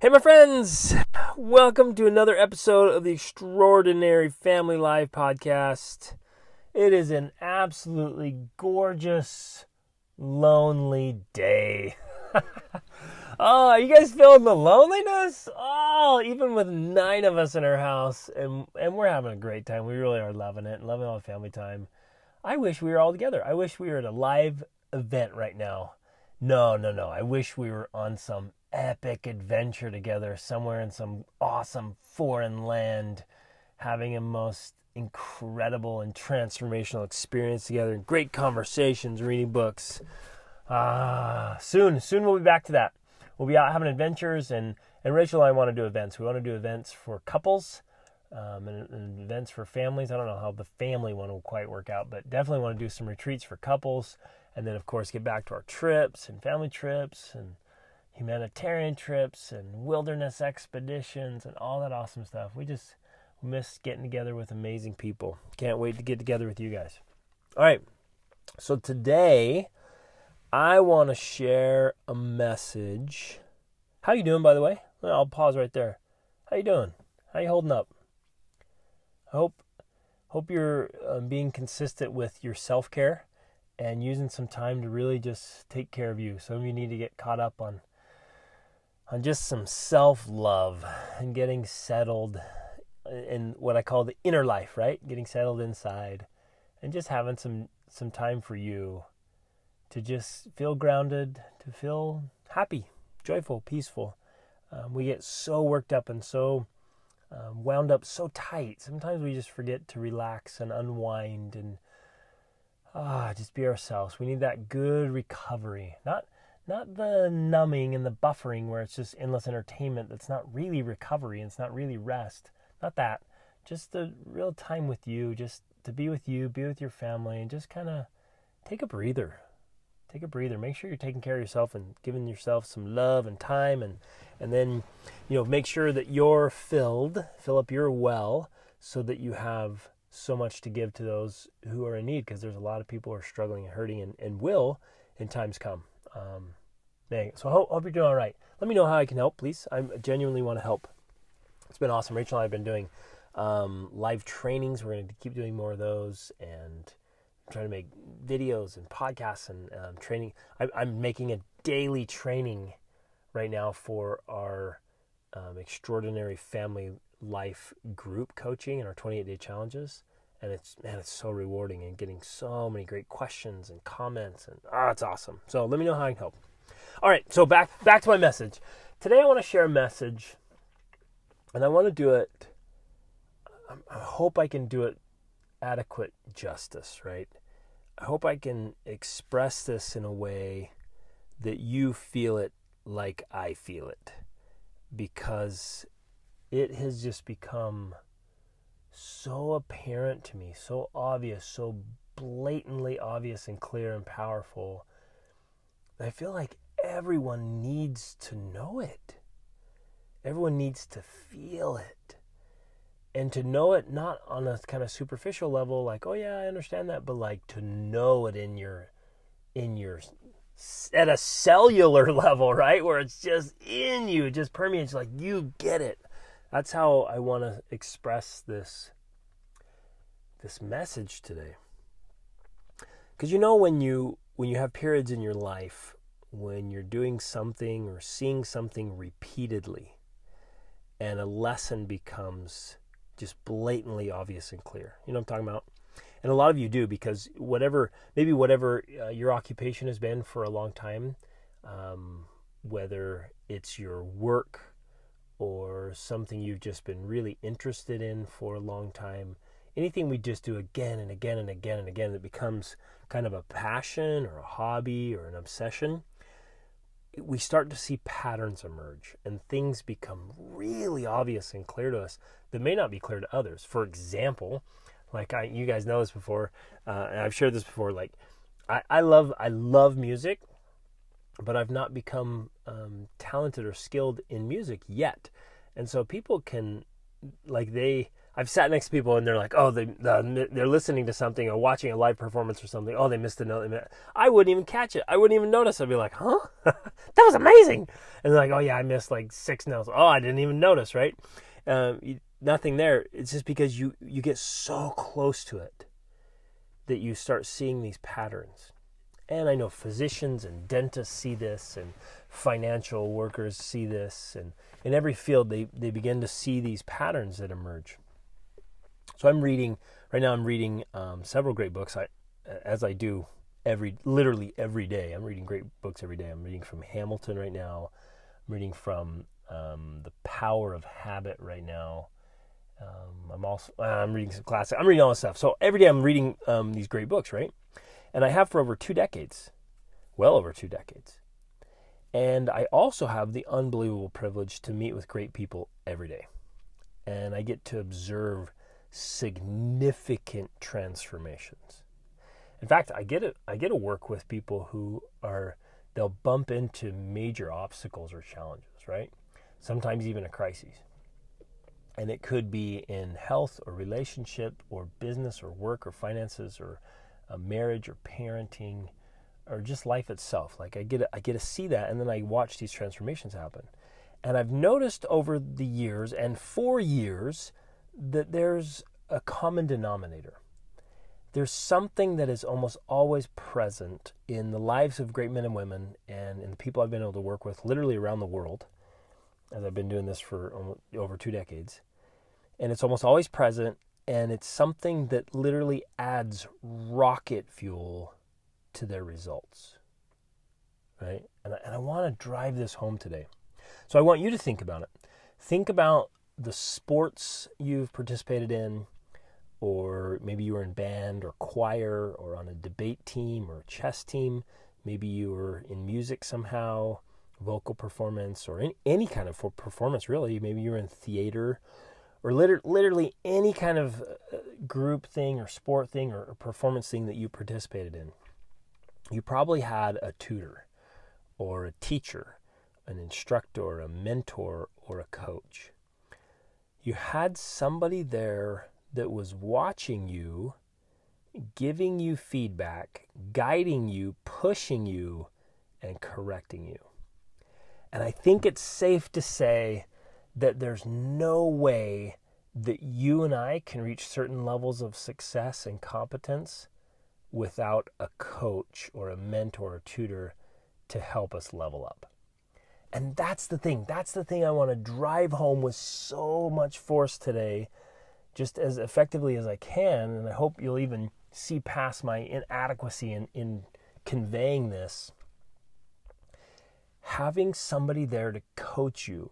Hey my friends, welcome to another episode of the Extraordinary Family Life Podcast. It is an absolutely gorgeous, lonely day. Oh, are you guys feeling the loneliness? Oh, even with 9 of us in our house, and we're having a great time. We really are loving it, loving all the family time. I wish we were all together. I wish we were at a live event right now. No. I wish we were on some epic adventure together somewhere in some awesome foreign land, having a most incredible and transformational experience together, great conversations, reading books. Soon we'll be back to that. We'll be out having adventures, and Rachel and I want to do events. We want to do events for couples and events for families. I don't know how the family one will quite work out, but definitely want to do some retreats for couples, and then of course get back to our trips and family trips and humanitarian trips and wilderness expeditions and all that awesome stuff. We just miss getting together with amazing people. Can't wait to get together with you guys. All right, so today I want to share a message. How you doing, by the way? I'll pause right there. How you doing? How you holding up? I hope you're being consistent with your self-care and using some time to really just take care of you. Some of you need to get caught up on just some self-love and getting settled in what I call the inner life, right? Getting settled inside and just having some time for you to just feel grounded, to feel happy, joyful, peaceful. We get so worked up and so wound up so tight. Sometimes we just forget to relax and unwind and just be ourselves. We need that good recovery, not the numbing and the buffering where it's just endless entertainment. That's not really recovery and it's not really rest. Not that. Just the real time with you, just to be with you, be with your family, and just kind of take a breather. Take a breather. Make sure you're taking care of yourself and giving yourself some love and time, and then make sure that you're fill up your well so that you have so much to give to those who are in need, because there's a lot of people who are struggling and hurting and will in times come. So I hope you're doing all right. Let me know how I can help, please. I genuinely want to help. It's been awesome. Rachel and I have been doing live trainings. We're going to keep doing more of those, and I'm trying to make videos and podcasts and training. I'm making a daily training right now for our Extraordinary Family Life group coaching and our 28-day challenges. And it's so rewarding and getting so many great questions and comments, and it's awesome. So let me know how I can help. All right, so back to my message. Today I want to share a message, and I want to do it, I hope I can do it adequate justice, right? I hope I can express this in a way that you feel it like I feel it, because it has just become so apparent to me, so obvious, so blatantly obvious and clear and powerful. I feel like everyone needs to know it. Everyone needs to feel it. And to know it not on a kind of superficial level, like, oh yeah, I understand that, but like to know it in your at a cellular level, right? Where it's just in you, it just permeates, like you get it. That's how I want to express this message today. Because when you have periods in your life when you're doing something or seeing something repeatedly, and a lesson becomes just blatantly obvious and clear. You know what I'm talking about? And a lot of you do, because whatever your occupation has been for a long time, whether it's your work or something you've just been really interested in for a long time, anything we just do again and again and again and again that becomes kind of a passion or a hobby or an obsession, we start to see patterns emerge and things become really obvious and clear to us that may not be clear to others. For example, you guys know this before, and I've shared this before, like I love music, but I've not become talented or skilled in music yet. And so people can, I've sat next to people and they're like, oh, they're listening to something or watching a live performance or something. Oh, they missed a note. I wouldn't even catch it. I wouldn't even notice. I'd be like, huh? That was amazing. And they're like, oh yeah, I missed like 6 notes. Oh, I didn't even notice, right? Nothing there. It's just because you get so close to it that you start seeing these patterns. And I know physicians and dentists see this, and financial workers see this, and in every field they begin to see these patterns that emerge. So I'm reading several great books. As I do literally every day. I'm reading great books every day. I'm reading from Hamilton right now. I'm reading from The Power of Habit right now. I'm reading some classics. I'm reading all this stuff. So every day I'm reading these great books, right? And I have for over 2 decades, well over 2 decades. And I also have the unbelievable privilege to meet with great people every day. And I get to observe significant transformations. In fact, I get to work with people who they'll bump into major obstacles or challenges, right? Sometimes even a crisis. And it could be in health or relationship or business or work or finances or marriage or parenting or just life itself. Like I get to see that, and then I watch these transformations happen. And I've noticed over the years and for years that there's a common denominator. There's something that is almost always present in the lives of great men and women and in the people I've been able to work with literally around the world, as I've been doing this for over 2 decades. And it's almost always present, and it's something that literally adds rocket fuel to their results, right? And I want to drive this home today. So I want you to think about it. Think about the sports you've participated in, or maybe you were in band or choir or on a debate team or a chess team. Maybe you were in music somehow, vocal performance, or any kind of performance really. Maybe you were in theater, or literally any kind of group thing or sport thing or performance thing that you participated in. You probably had a tutor or a teacher, an instructor, a mentor, or a coach. You had somebody there that was watching you, giving you feedback, guiding you, pushing you, and correcting you. And I think it's safe to say that there's no way that you and I can reach certain levels of success and competence without a coach or a mentor or tutor to help us level up. And that's the thing. That's the thing I want to drive home with so much force today, just as effectively as I can. And I hope you'll even see past my inadequacy in conveying this. Having somebody there to coach you,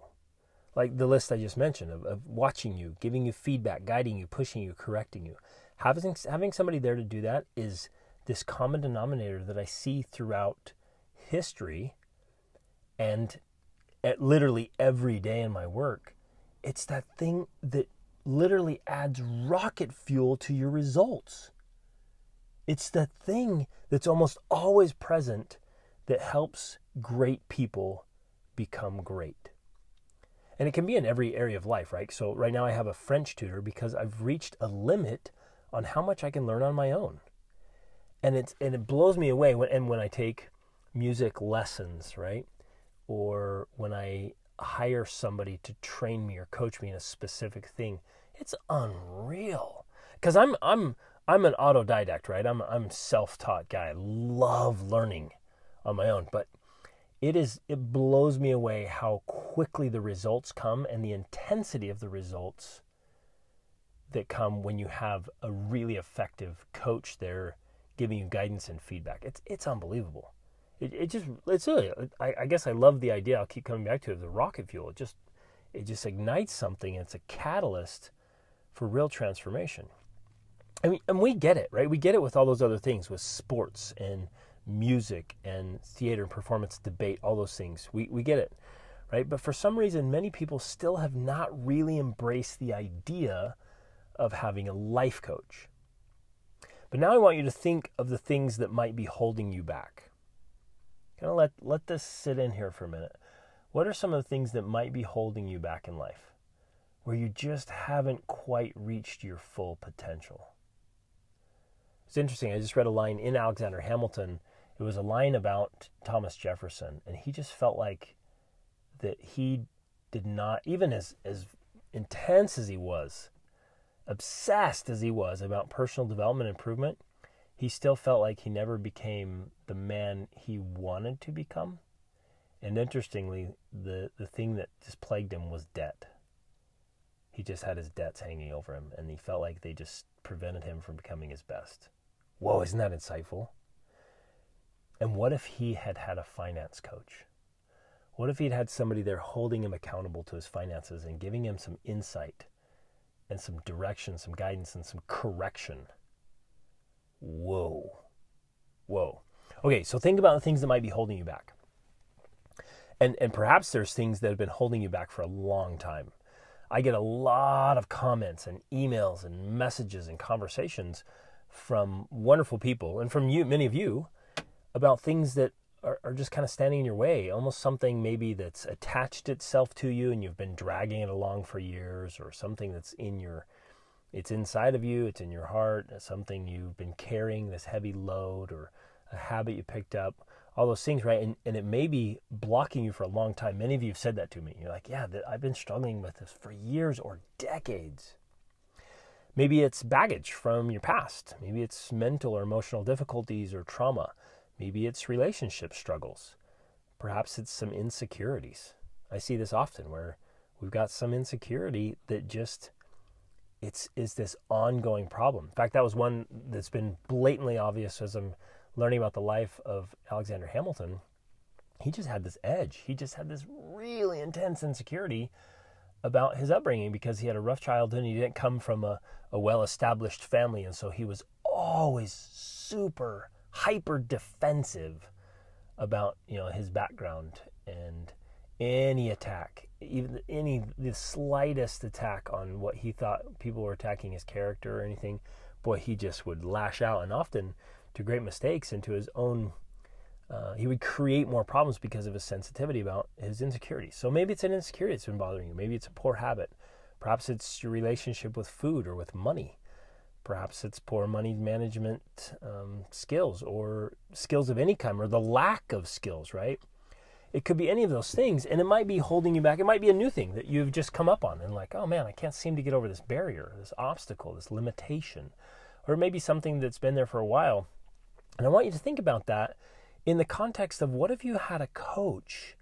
like the list I just mentioned of watching you, giving you feedback, guiding you, pushing you, correcting you. Having somebody there to do that is this common denominator that I see throughout history and at literally every day in my work. It's that thing that literally adds rocket fuel to your results. It's the thing that's almost always present that helps great people become great. And it can be in every area of life, right? So right now I have a French tutor because I've reached a limit on how much I can learn on my own. And it blows me away when I take music lessons, right? Or when I hire somebody to train me or coach me in a specific thing. It's unreal. Because I'm an autodidact, right? I'm a self-taught guy. I love learning on my own, but it blows me away how quickly the results come and the intensity of the results that come when you have a really effective coach there giving you guidance and feedback. It's unbelievable. It's really, I guess I love the idea. I'll keep coming back to it. The rocket fuel. It just ignites something, and it's a catalyst for real transformation. I mean, and we get it, right? We get it with all those other things, with sports and music and theater and performance, debate, all those things. We get it, right? But for some reason, many people still have not really embraced the idea of having a life coach. But now I want you to think of the things that might be holding you back. Kind of let this sit in here for a minute. What are some of the things that might be holding you back in life? where you just haven't quite reached your full potential. It's interesting. I just read a line in Alexander Hamilton. It was a line about Thomas Jefferson, and he just felt like that he did not, even as intense as he was, obsessed as he was about personal development improvement, he still felt like he never became the man he wanted to become. And interestingly, the thing that just plagued him was debt. He just had his debts hanging over him, and he felt like they just prevented him from becoming his best. Whoa, isn't that insightful? And what if he had had a finance coach? What if he'd had somebody there holding him accountable to his finances and giving him some insight and some direction, some guidance, and some correction? Whoa. Okay, so think about the things that might be holding you back. And perhaps there's things that have been holding you back for a long time. I get a lot of comments and emails and messages and conversations from wonderful people and from you, many of you, about things that are just kind of standing in your way, almost something maybe that's attached itself to you and you've been dragging it along for years, or something that's it's inside of you, it's in your heart, something you've been carrying, this heavy load, or a habit you picked up, all those things, right? And it may be blocking you for a long time. Many of you have said that to me. You're like, yeah, I've been struggling with this for years or decades. Maybe it's baggage from your past. Maybe it's mental or emotional difficulties or trauma. Maybe it's relationship struggles. Perhaps it's some insecurities. I see this often where we've got some insecurity that just, is this ongoing problem. In fact, that was one that's been blatantly obvious as I'm learning about the life of Alexander Hamilton. He just had this edge. He just had this really intense insecurity about his upbringing because he had a rough childhood and he didn't come from a well-established family. And so he was always super hyper defensive about, his background, and any attack, even the slightest attack on what he thought people were attacking his character or anything, boy, he just would lash out, and often to great mistakes, and to his own, he would create more problems because of his sensitivity about his insecurities. So maybe it's an insecurity that's been bothering you. Maybe it's a poor habit. Perhaps it's your relationship with food or with money. Perhaps it's poor money management skills, or skills of any kind, or the lack of skills, right? It could be any of those things, and it might be holding you back. It might be a new thing that you've just come up on and like, oh man, I can't seem to get over this barrier, this obstacle, this limitation. Or maybe something that's been there for a while. And I want you to think about that in the context of, what if you had a coach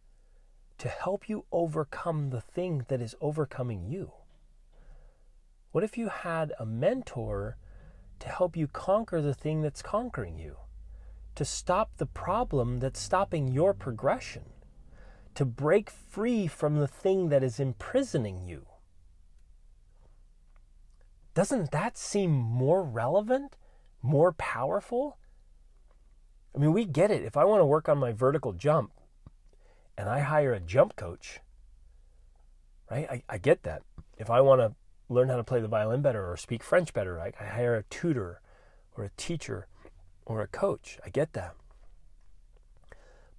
to help you overcome the thing that is overcoming you? What if you had a mentor to help you conquer the thing that's conquering you? To stop the problem that's stopping your progression? To break free from the thing that is imprisoning you? Doesn't that seem more relevant, more powerful? I mean, we get it. If I want to work on my vertical jump and I hire a jump coach, right? I get that. If I want to learn how to play the violin better or speak French better, I hire a tutor or a teacher or a coach. I get that.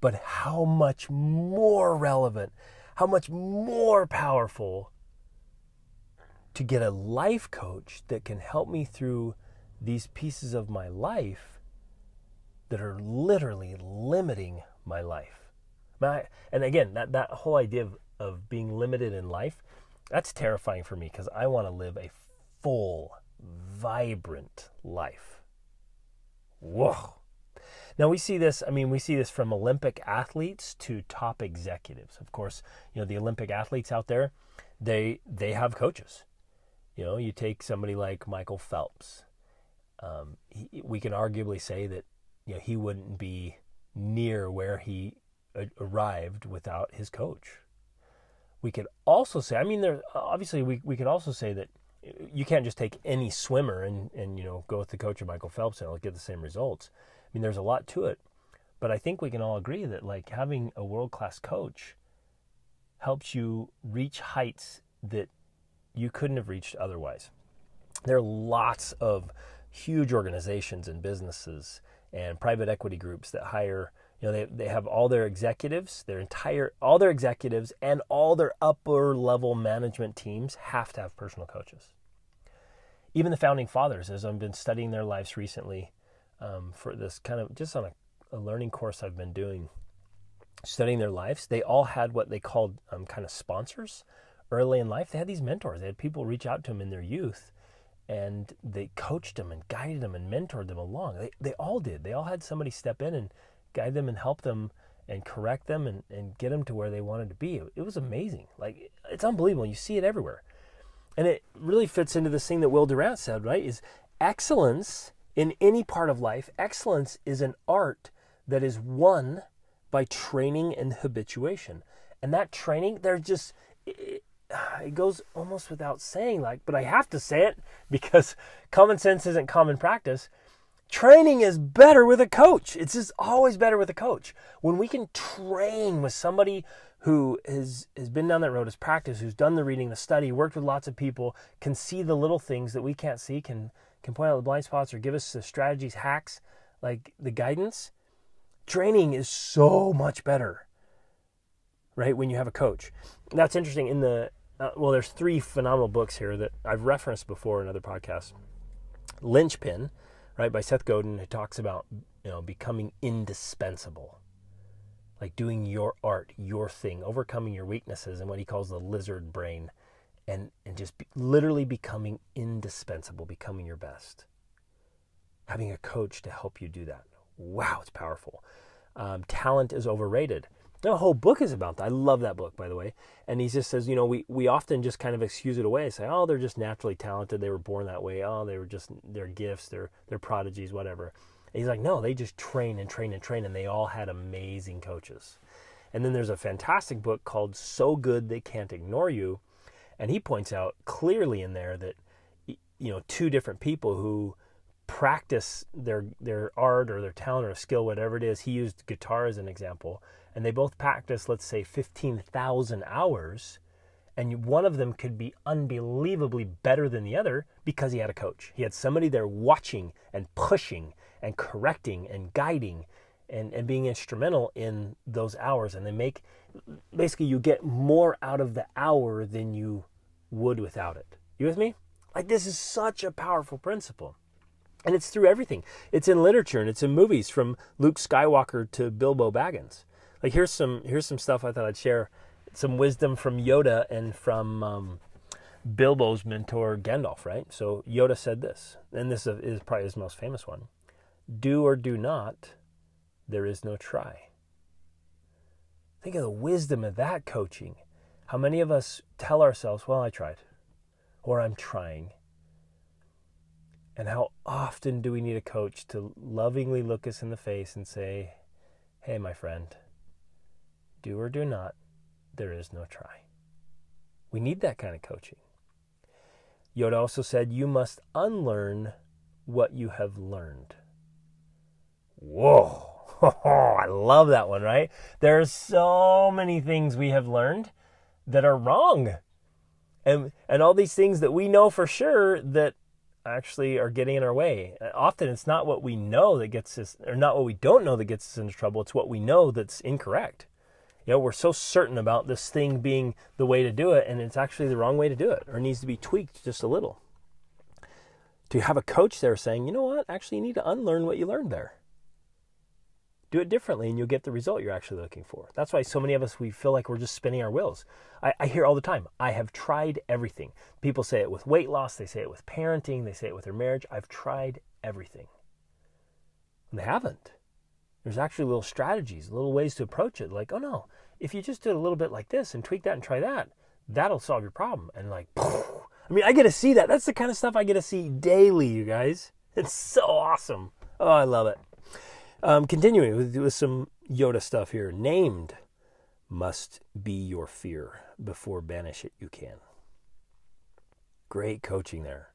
But how much more relevant, how much more powerful to get a life coach that can help me through these pieces of my life that are literally limiting my life. And again, that whole idea of being limited in life, that's terrifying for me because I want to live a full, vibrant life. Whoa. Now we see this from Olympic athletes to top executives. Of course, the Olympic athletes out there, they have coaches. You take somebody like Michael Phelps. We can arguably say that he wouldn't be near where he arrived without his coach. We could also say, we could also say that you can't just take any swimmer and go with the coach of Michael Phelps and it'll get the same results. There's a lot to it, but I think we can all agree that having a world-class coach helps you reach heights that you couldn't have reached otherwise. There are lots of huge organizations and businesses and private equity groups that hire They have all their executives, all their executives and all their upper level management teams have to have personal coaches. Even the founding fathers, as I've been studying their lives recently, for this kind of just on a learning course I've been doing, studying their lives, they all had what they called kind of sponsors early in life. They had these mentors. They had people reach out to them in their youth, and they coached them and guided them and mentored them along. They all did. They all had somebody step in and guide them and help them and correct them and get them to where they wanted to be. It was amazing. Like, it's unbelievable. You see it everywhere. And it really fits into this thing that Will Durant said, right? Is excellence in any part of life. Excellence is an art that is won by training and habituation. And that training, it goes almost without saying, but I have to say it because common sense isn't common practice. Training is better with a coach. It's just always better with a coach. When we can train with somebody who has been down that road, has practiced, who's done the reading, the study, worked with lots of people, can see the little things that we can't see, can point out the blind spots or give us the strategies, hacks, like the guidance. Training is so much better, right, when you have a coach. That's interesting. In there's 3 phenomenal books here that I've referenced before in other podcasts. Linchpin, right, by Seth Godin, who talks about becoming indispensable, like doing your art, your thing, overcoming your weaknesses and what he calls the lizard brain, and just literally becoming indispensable, becoming your best. Having a coach to help you do that. Wow, it's powerful. Talent is overrated. The whole book is about that. I love that book, by the way. And he just says, we often just kind of excuse it away. Say, oh, they're just naturally talented. They were born that way. Oh, they were just, their gifts, they're prodigies, whatever. And he's like, no, they just train and train and train. And they all had amazing coaches. And then there's a fantastic book called So Good They Can't Ignore You. And he points out clearly in there that, 2 different people who practice their art or their talent or skill, whatever it is. He used guitar as an example. And they both practice, let's say, 15,000 hours, and one of them could be unbelievably better than the other because he had a coach. He had somebody there watching and pushing and correcting and guiding and being instrumental in those hours. And basically you get more out of the hour than you would without it. You with me? Like, this is such a powerful principle. And it's through everything. It's in literature and it's in movies, from Luke Skywalker to Bilbo Baggins. Like, here's some stuff I thought I'd share, some wisdom from Yoda and from Bilbo's mentor Gandalf, right? So Yoda said this, and this is probably his most famous one: "Do or do not, there is no try." Think of the wisdom of that coaching. How many of us tell ourselves, well, I tried, or I'm trying. And how often do we need a coach to lovingly look us in the face and say, hey, my friend, do or do not, there is no try. We need that kind of coaching. Yoda also said, you must unlearn what you have learned. Whoa, I love that one, right? There are so many things we have learned that are wrong. And all these things that we know for sure that actually are getting in our way. Often it's not what we know that gets us, or not what we don't know that gets us into trouble. It's what we know that's incorrect. We're so certain about this thing being the way to do it, and it's actually the wrong way to do it, or needs to be tweaked just a little. To have a coach there saying, you know what, actually you need to unlearn what you learned there. Do it differently and you'll get the result you're actually looking for. That's why so many of us, we feel like we're just spinning our wheels. I hear all the time, I have tried everything. People say it with weight loss, they say it with parenting, they say it with their marriage. I've tried everything. And they haven't. There's actually little strategies, little ways to approach it. Like, oh no, if you just did a little bit like this and tweak that and try that, that'll solve your problem. And like, I mean, I get to see that. That's the kind of stuff I get to see daily, you guys. It's so awesome. Oh, I love it. Continuing with some Yoda stuff here. Named must be your fear. Before banish it you can. Great coaching there.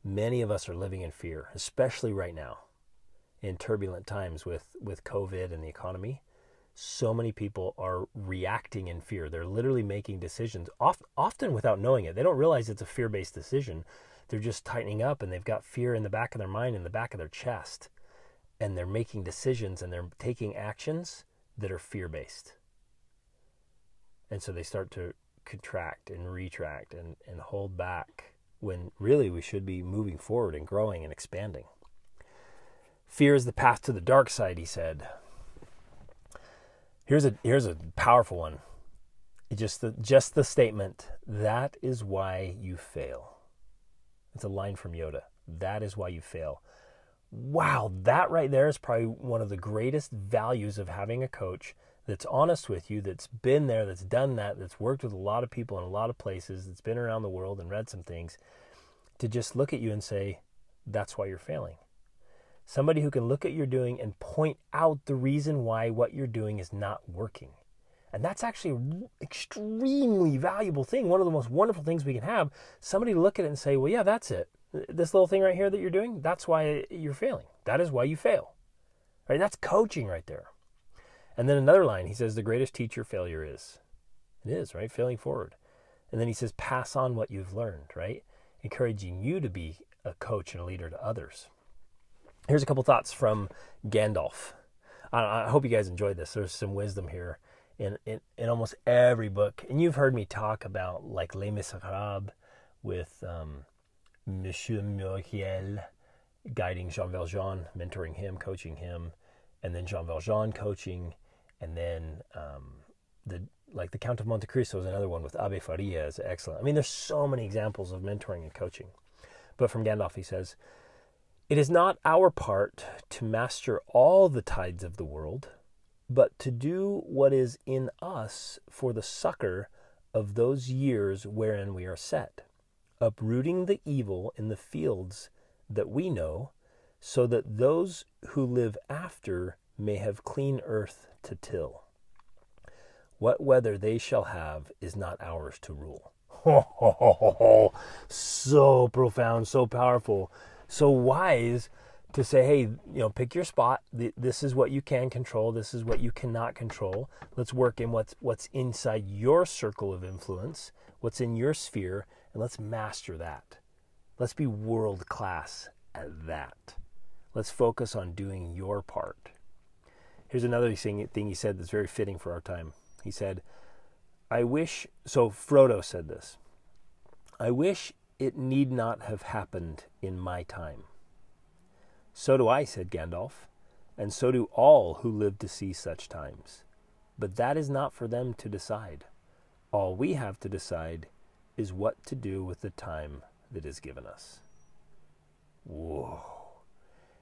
Many of us are living in fear, especially right now in turbulent times with COVID and the economy. So many people are reacting in fear. They're literally making decisions, often without knowing it. They don't realize it's a fear-based decision. They're just tightening up and they've got fear in the back of their mind, in the back of their chest. and they're making decisions and they're taking actions that are fear-based. And so they start to contract and retract and hold back when really we should be moving forward and growing and expanding. Fear is the path to the dark side, he said. Here's a powerful one. Just the statement, that is why you fail. It's a line from Yoda. That is why you fail. Wow, that right there is probably one of the greatest values of having a coach that's honest with you, that's been there, that's done that, that's worked with a lot of people in a lot of places, that's been around the world and read some things, to just look at you and say, that's why you're failing. Somebody who can look at your doing and point out the reason why what you're doing is not working. And that's actually an extremely valuable thing. One of the most wonderful things we can have, somebody to look at it and say, well, yeah, that's it. This little thing right here that you're doing, that's why you're failing. That is why you fail. Right? That's coaching right there. And then another line, he says, the greatest teacher failure is. It is, right? Failing forward. And then he says, pass on what you've learned, right? Encouraging you to be a coach and a leader to others. Here's a couple thoughts from Gandalf. I hope you guys enjoyed this. There's some wisdom here in almost every book. And you've heard me talk about like Les Miserables with Monsieur Muriel guiding Jean Valjean, mentoring him, coaching him, and then Jean Valjean coaching, and then the Count of Monte Cristo is another one with Abbe Faria is excellent. I mean, there's so many examples of mentoring and coaching. But from Gandalf, he says, it is not our part to master all the tides of the world, but to do what is in us for the succor of those years wherein we are set, uprooting the evil in the fields that we know, so that those who live after may have clean earth to till. What weather they shall have is not ours to rule. So profound, so powerful, so wise to say, hey, pick your spot. This is what you can control. This is what you cannot control. Let's work in what's inside your circle of influence, what's in your sphere, and let's master that. Let's be world class at that. Let's focus on doing your part. Here's another thing he said that's very fitting for our time. He said, Frodo said this, I wish it need not have happened in my time. So do I, said Gandalf, and so do all who live to see such times. But that is not for them to decide. All we have to decide is what to do with the time that is given us. Whoa.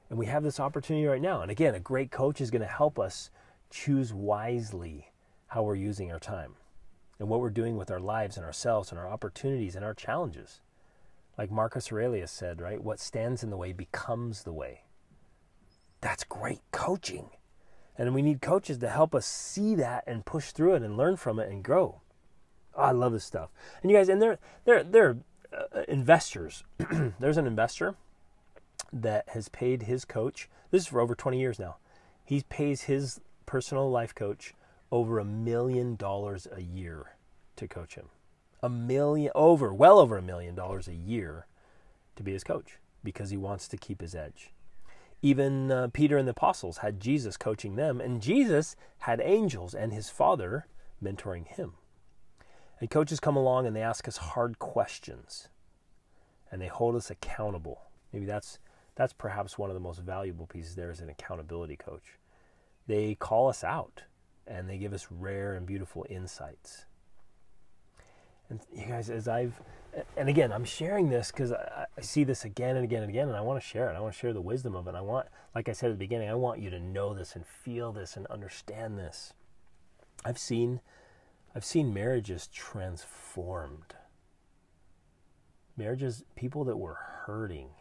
And we have this opportunity right now. And again, a great coach is going to help us choose wisely how we're using our time and what we're doing with our lives and ourselves and our opportunities and our challenges. Like Marcus Aurelius said, right? What stands in the way becomes the way. That's great coaching. And we need coaches to help us see that and push through it and learn from it and grow. Oh, I love this stuff. And you guys, and they're investors. There's an investor that has paid his coach, this is for over 20 years now, he pays his personal life coach over $1 million a year to coach him. Well over $1 million a year to be his coach because he wants to keep his edge. Even Peter and the apostles had Jesus coaching them, and Jesus had angels and his Father mentoring him. And coaches come along and they ask us hard questions and they hold us accountable. Maybe that's perhaps one of the most valuable pieces there is an accountability coach. They call us out and they give us rare and beautiful insights. And you guys, and again, I'm sharing this because I see this again and again and again, and I want to share it. I want to share the wisdom of it. I want, like I said at the beginning, I want you to know this and feel this and understand this. I've seen marriages transformed. Marriages, people that were hurting,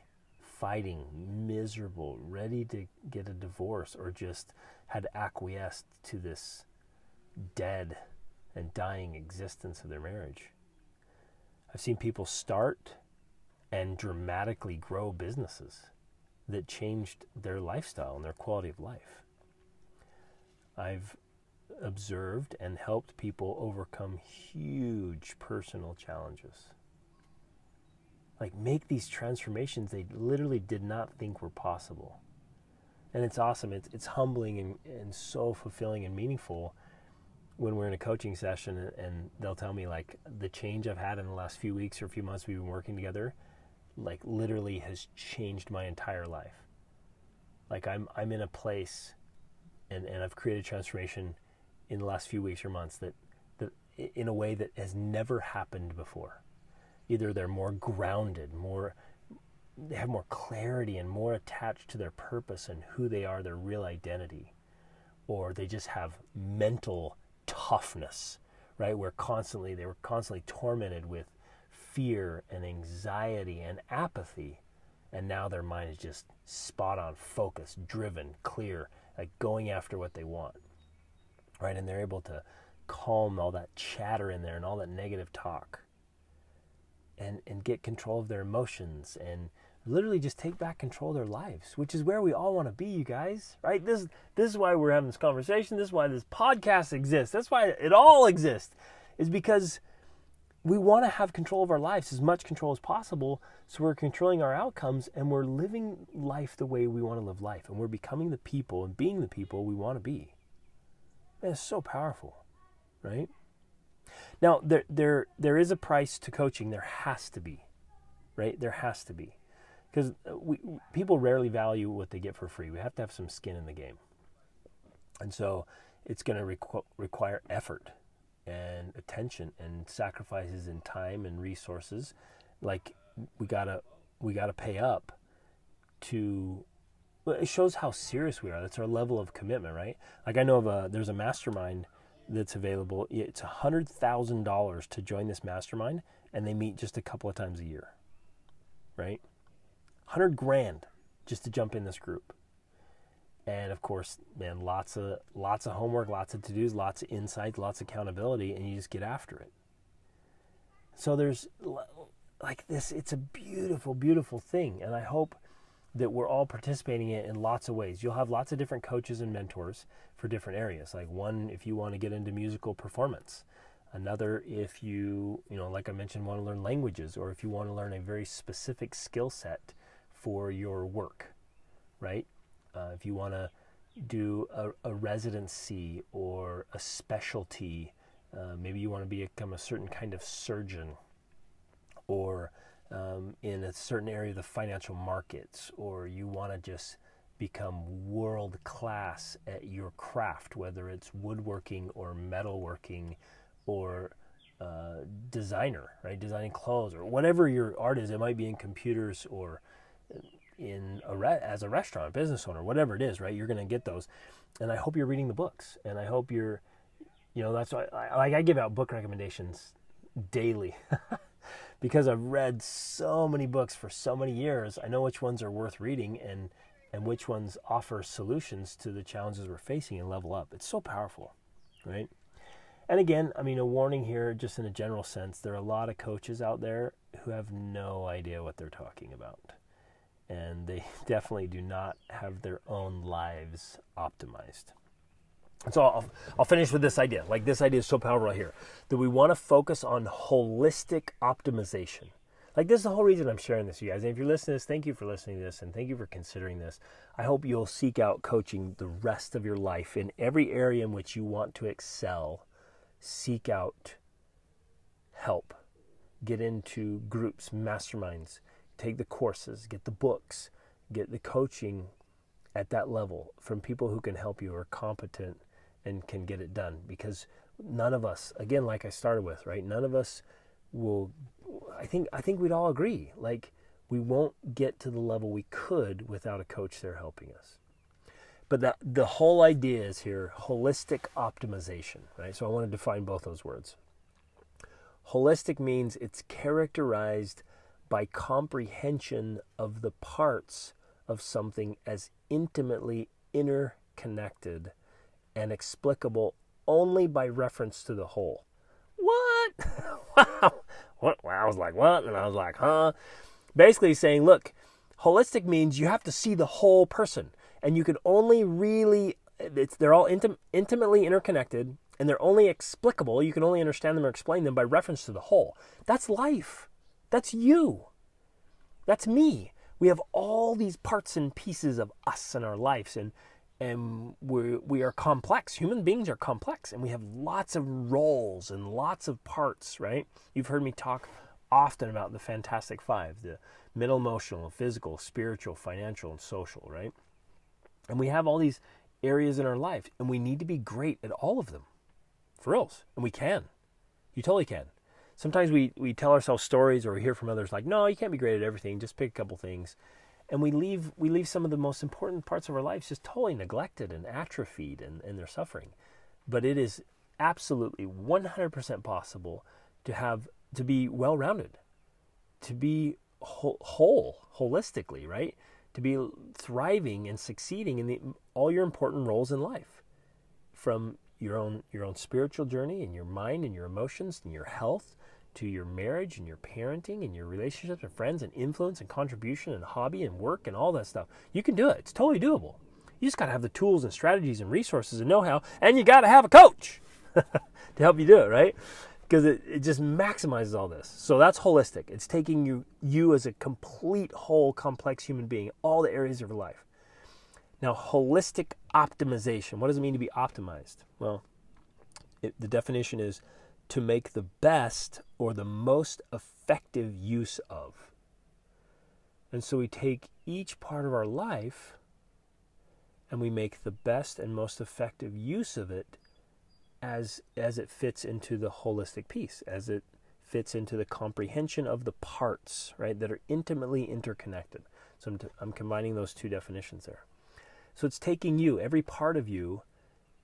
fighting, miserable, ready to get a divorce, or just had acquiesced to this dead and dying existence of their marriage. I've seen people start and dramatically grow businesses that changed their lifestyle and their quality of life. I've observed and helped people overcome huge personal challenges. Like make these transformations they literally did not think were possible. And it's awesome. It's humbling and so fulfilling and meaningful when we're in a coaching session and they'll tell me like the change I've had in the last few weeks or a few months we've been working together, like literally has changed my entire life. Like I'm in a place and I've created transformation in the last few weeks or months that in a way that has never happened before. Either they're more grounded, they have more clarity and more attached to their purpose and who they are, their real identity, or they just have mental toughness, right? They were constantly tormented with fear and anxiety and apathy, and now their mind is just spot on, focused, driven, clear, like going after what they want, right? And they're able to calm all that chatter in there and all that negative talk and get control of their emotions and literally just take back control of their lives, which is where we all want to be, you guys, right? This is why we're having this conversation. This is why this podcast exists. That's why it all exists, is because we want to have control of our lives, as much control as possible, so we're controlling our outcomes and we're living life the way we want to live life, and we're becoming the people and being the people we want to be. And it's so powerful, right? Now, there is a price to coaching. There has to be, right? There has to be. Because people rarely value what they get for free. We have to have some skin in the game. And so it's going to require effort and attention and sacrifices in time and resources. Like we gotta pay up to. Well, it shows how serious we are. That's our level of commitment, right? Like I know of there's a mastermind that's available. It's $100,000 to join this mastermind, and they meet just a couple of times a year, right? $100,000 just to jump in this group. And of course, man, lots of homework, lots of to-dos, lots of insights, lots of accountability, and you just get after it. So there's like this, it's a beautiful, beautiful thing. And I hope that we're all participating in it in lots of ways. You'll have lots of different coaches and mentors for different areas. Like one, if you want to get into musical performance. Another, if you like I mentioned, want to learn languages, or if you want to learn a very specific skill set for your work, right? If you want to do a residency or a specialty, maybe you want to become a certain kind of surgeon, or in a certain area of the financial markets, or you want to just become world class at your craft, whether it's woodworking or metalworking or designer, right? Designing clothes or whatever your art is. It might be in computers or as a restaurant business owner, whatever it is, right? You're going to get those. And I hope you're reading the books, and I hope you're, that's why I give out book recommendations daily because I've read so many books for so many years. I know which ones are worth reading and which ones offer solutions to the challenges we're facing and level up. It's so powerful, right? And again, I mean, a warning here, just in a general sense, there are a lot of coaches out there who have no idea what they're talking about. And they definitely do not have their own lives optimized. And so I'll finish with this idea. Like, this idea is so powerful right here, that we want to focus on holistic optimization. Like, this is the whole reason I'm sharing this, you guys. And if you're listening to this, thank you for listening to this, and thank you for considering this. I hope you'll seek out coaching the rest of your life in every area in which you want to excel. Seek out help. Get into groups, masterminds. Take the courses, get the books, get the coaching at that level from people who can help you, are competent and can get it done. Because none of us, again, like I started with, right? None of us will, I think we'd all agree, like we won't get to the level we could without a coach there helping us. But the whole idea is here, holistic optimization, right? So I want to define both those words. Holistic means it's characterized by comprehension of the parts of something as intimately interconnected and explicable only by reference to the whole. What? Wow. What? I was like, what? And I was like, huh? Basically saying, look, holistic means you have to see the whole person, and you can only really, they're all intimately interconnected, and they're only explicable. You can only understand them or explain them by reference to the whole. That's life. That's you. That's me. We have all these parts and pieces of us in our lives, and we are complex. Human beings are complex, and we have lots of roles and lots of parts, right? You've heard me talk often about the Fantastic Five, the mental, emotional, physical, spiritual, financial, and social, right? And we have all these areas in our life, and we need to be great at all of them. For reals. And we can. You totally can. Sometimes we tell ourselves stories, or we hear from others like, no, you can't be great at everything, just pick a couple things. And we leave some of the most important parts of our lives just totally neglected and atrophied, and they're suffering. But it is absolutely 100% possible to be well-rounded, to be holistically, right? To be thriving and succeeding in all your important roles in life, from your own spiritual journey and your mind and your emotions and your health, to your marriage and your parenting and your relationships and friends and influence and contribution and hobby and work and all that stuff. You can do it. It's totally doable. You just got to have the tools and strategies and resources and know-how, and you got to have a coach to help you do it, right? Because it just maximizes all this. So that's holistic. It's taking you as a complete, whole, complex human being, all the areas of your life. Now, holistic optimization. What does it mean to be optimized? Well, the definition is to make the best or the most effective use of. And so we take each part of our life and we make the best and most effective use of it as it fits into the holistic piece, as it fits into the comprehension of the parts, right, that are intimately interconnected. So I'm combining those two definitions there. So it's taking you, every part of you,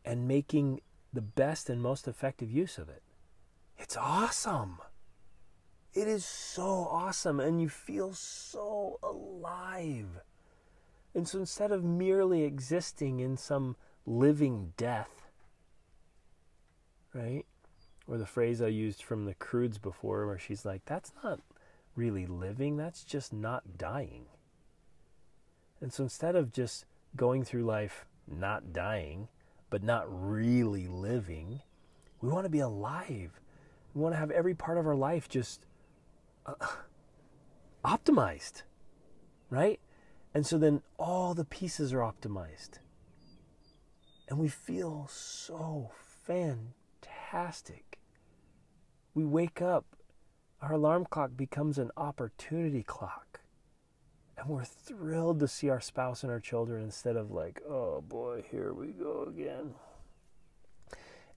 and making the best and most effective use of it. It's awesome. It is so awesome, and you feel so alive. And so instead of merely existing in some living death, right? Or the phrase I used from the Crudes before, where she's like, that's not really living, that's just not dying. And so instead of just going through life not dying, but not really living, we want to be alive. We want to have every part of our life just optimized, right? And so then all the pieces are optimized. And we feel so fantastic. We wake up, our alarm clock becomes an opportunity clock. And we're thrilled to see our spouse and our children instead of like, oh boy, here we go again.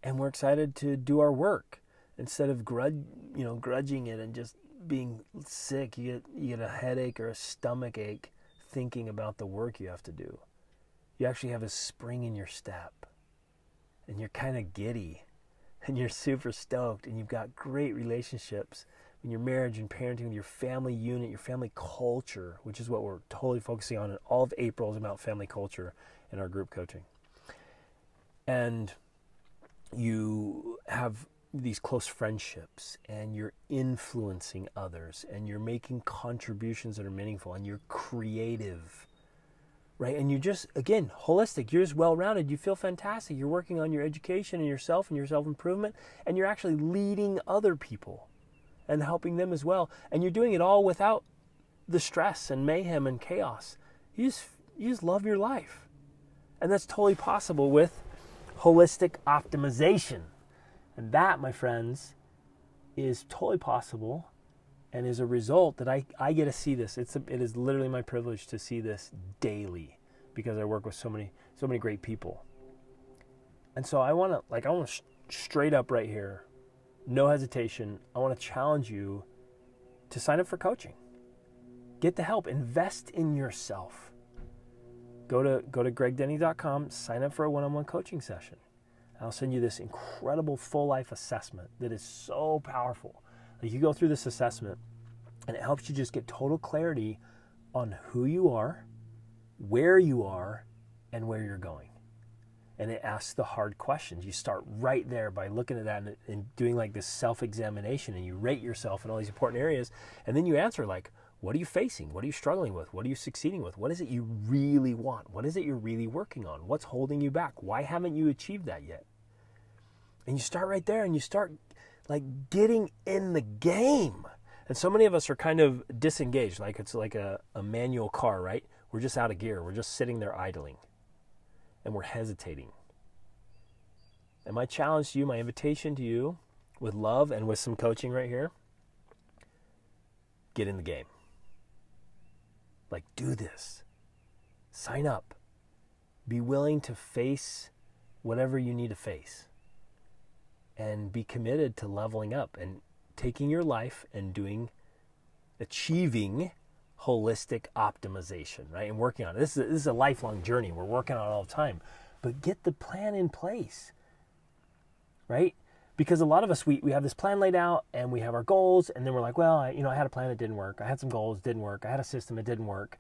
And we're excited to do our work instead of grudging it and just being sick. You get a headache or a stomach ache thinking about the work you have to do. You actually have a spring in your step, and you're kind of giddy, and you're super stoked, and you've got great relationships in your marriage and parenting, with your family unit, your family culture, which is what we're totally focusing on. And all of April is about family culture in our group coaching. And you have these close friendships, and you're influencing others, and you're making contributions that are meaningful, and you're creative, right? And you're just, again, holistic. You're just well-rounded. You feel fantastic. You're working on your education and yourself and your self-improvement, and you're actually leading other people and helping them as well. And you're doing it all without the stress and mayhem and chaos. You just love your life. And that's totally possible with holistic optimization. And that, my friends, is totally possible, and is a result that I get to see this. It is literally my privilege to see this daily, because I work with so many great people. And so I want to straight up right here, no hesitation, I want to challenge you to sign up for coaching. Get the help. Invest in yourself. Go to gregdenny.com, sign up for a one-on-one coaching session. I'll send you this incredible full life assessment that is so powerful. Like, you go through this assessment, and it helps you just get total clarity on who you are, where you are, and where you're going. And it asks the hard questions. You start right there by looking at that and doing like this self-examination, and you rate yourself in all these important areas. And then you answer like, what are you facing? What are you struggling with? What are you succeeding with? What is it you really want? What is it you're really working on? What's holding you back? Why haven't you achieved that yet? And you start right there, and you start like getting in the game, And so many of us are kind of disengaged, like it's like a manual car, right? We're just out of gear. We're just sitting there idling. And we're hesitating. And my challenge to you, my invitation to you, with love and with some coaching right here, get in the game. Like, do this. Sign up. Be willing to face whatever you need to face. And be committed to leveling up and taking your life and achieving holistic optimization, right? And working on it. This is a lifelong journey. We're working on it all the time. But get the plan in place, right? Because a lot of us, we have this plan laid out and we have our goals, and then we're like, well, I had a plan, it didn't work. I had some goals, it didn't work. I had a system, it didn't work.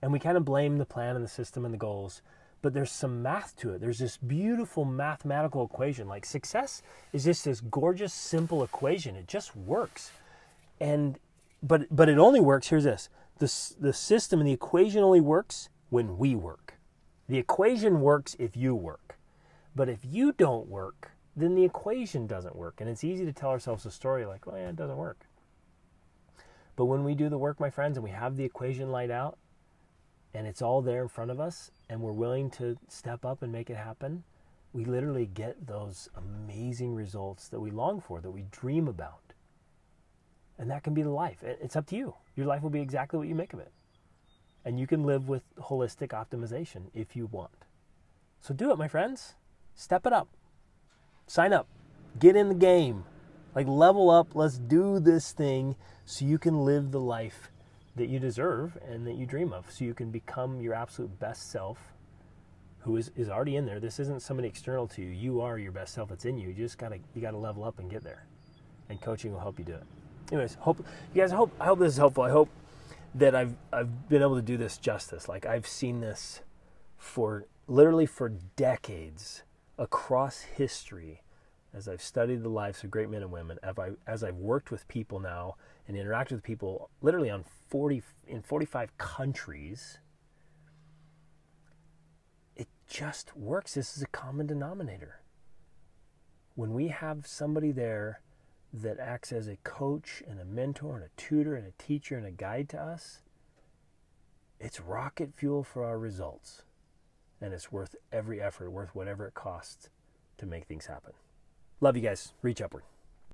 And we kind of blame the plan and the system and the goals. But there's some math to it. There's this beautiful mathematical equation. Like, success is just this gorgeous, simple equation. It just works. But it only works, here's this. The system and the equation only works when we work. The equation works if you work. But if you don't work, then the equation doesn't work. And it's easy to tell ourselves a story like, well, yeah, it doesn't work. But when we do the work, my friends, and we have the equation laid out, and it's all there in front of us, and we're willing to step up and make it happen, we literally get those amazing results that we long for, that we dream about. And that can be the life. It's up to you. Your life will be exactly what you make of it. And you can live with holistic optimization if you want. So do it, my friends. Step it up. Sign up. Get in the game. Like, level up. Let's do this thing so you can live the life that you deserve and that you dream of. So you can become your absolute best self, who is already in there. This isn't somebody external to you. You are your best self. It's in you. You just gotta level up and get there. And coaching will help you do it. Anyways, I hope this is helpful. I hope that I've been able to do this justice. Like, I've seen this for decades across history, as I've studied the lives of great men and women, as I've worked with people now and interacted with people literally in 45 countries. It just works. This is a common denominator. When we have somebody there that acts as a coach and a mentor and a tutor and a teacher and a guide to us, it's rocket fuel for our results. And it's worth every effort, worth whatever it costs to make things happen. Love you guys. Reach upward.